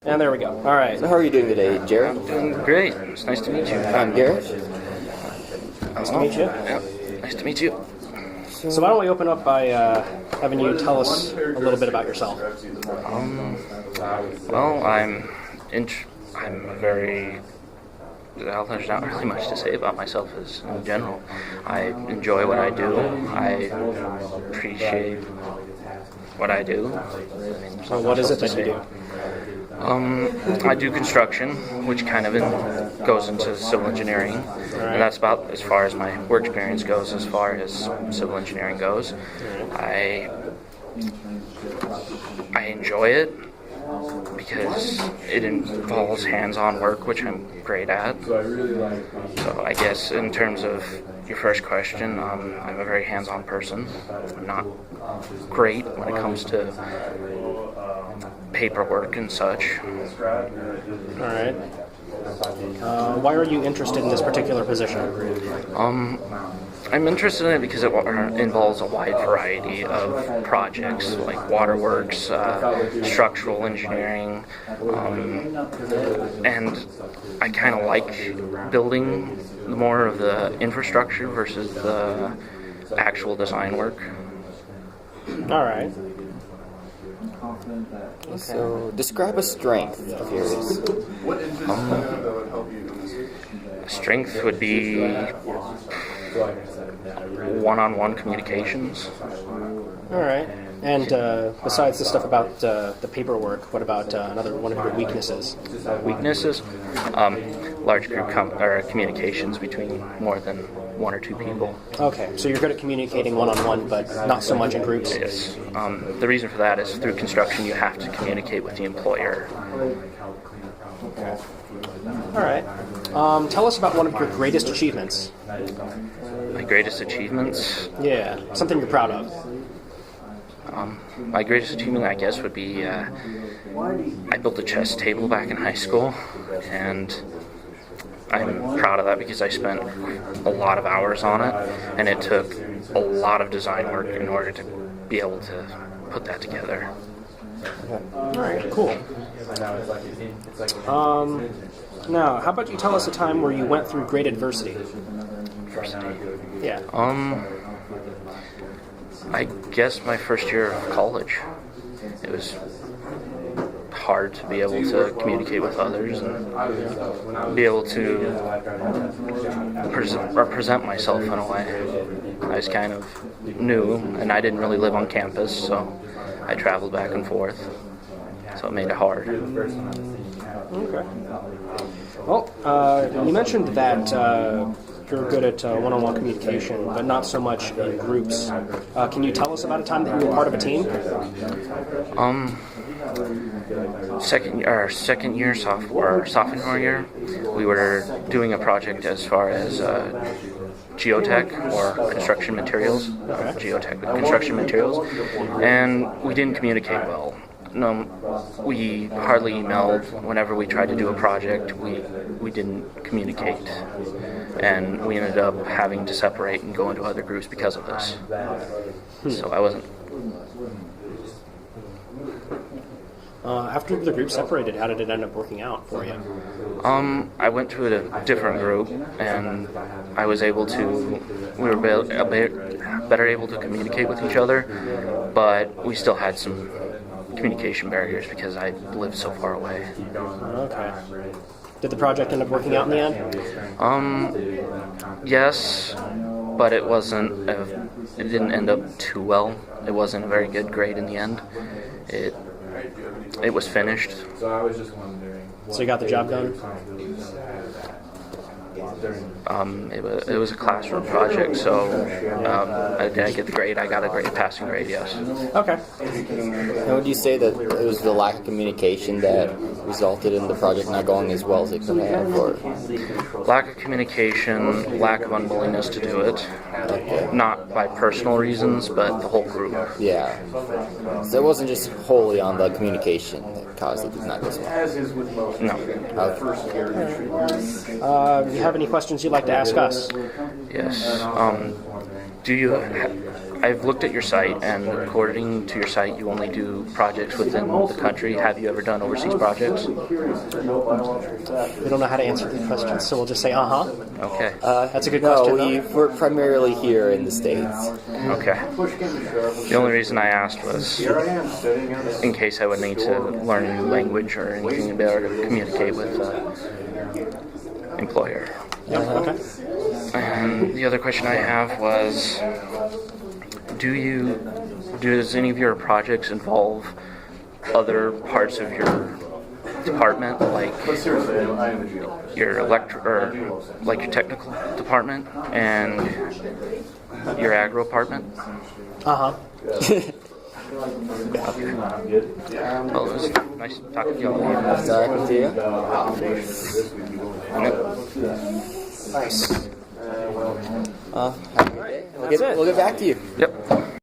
And there we go. All right. So how are you doing today, Jared? I'm doing great. It's nice to meet you. I'm Garrett. Nice to meet you. Yeah, nice to meet you. So why don't we open up by having you tell us a little bit about yourself? Well, I'm a very... Well, there's not really much to say about myself as in general. I enjoy what I do. I appreciate what I do. So what is it that you do? I do construction, which kind of goes into civil engineering, and that's about as far as my work experience goes. As far as civil engineering goes, I enjoy it because it involves hands-on work, which I'm great at. So I guess in terms of your first question, I'm a very hands-on person. I'm not great when it comes to paperwork and such. All right. Why are you interested in this particular position? I'm interested in it because it involves a wide variety of projects like waterworks, structural engineering, and I kind of like building more of the infrastructure versus the actual design work. All right. Okay. So describe a strength of yours. Strength would be one-on-one communications. All right. And besides the stuff about the paperwork, what about another one of your weaknesses? Weaknesses? Large group communications between more than one or two people. Okay, so you're good at communicating one-on-one, but not so much in groups? Yes. The reason for that is through construction you have to communicate with the employer. Okay. All right. Tell us about one of your greatest achievements. My greatest achievements? Yeah, something you're proud of. My greatest achievement, I guess, would be I built a chess table back in high school, and I'm proud of that because I spent a lot of hours on it, and it took a lot of design work in order to be able to put that together. All right, cool. Now, how about you tell us a time where you went through great adversity? Adversity? Yeah. I guess my first year of college. It was hard to be able to communicate with others and be able to represent myself in a way. I was kind of new, and I didn't really live on campus, so I traveled back and forth, so it made it hard. Okay. Well, you mentioned that you're good at one-on-one communication, but not so much in groups. Can you tell us about a time that you were part of a team? Sophomore year, we were doing a project as far as geotech or construction materials, geotech with construction materials, and we didn't communicate well. No, we hardly emailed. Whenever we tried to do a project, we didn't communicate, and we ended up having to separate and go into other groups because of this. So I wasn't. After the group separated, how did it end up working out for you? I went to a different group, and I was able to. We were better able to communicate with each other, but we still had some communication barriers because I lived so far away. Okay. Did the project end up working out in the end? Yes, but it wasn't. It didn't end up too well. It wasn't a very good grade in the end. It was finished. So I was just wondering. So you got the job done? It was a classroom project, so I did get the grade. I got a great passing grade, yes. Okay. And would you say that it was the lack of communication that resulted in the project not going as well as it could have, or lack of communication, lack of unwillingness to do it, not by personal reasons, but the whole group. Yeah. So it wasn't just wholly on the communication that caused it to not go well. No. Do you have any questions you'd like to ask us? Yes. Do you? I've looked at your site, and according to your site, you only do projects within the country. Have you ever done overseas projects? We don't know how to answer the question, so we'll just say, Okay. That's a good No, question. we're primarily here in the States. Okay. The only reason I asked was in case I would need to learn a new language or anything to be able to communicate with employer. Okay. And the other question I have was, does any of your projects involve other parts of your department, like your like your technical department and your agro department? Uh-huh. Well, it was nice talking to you all. Nice talking to you. Nice. Have a good day. We'll get back to you. Yep.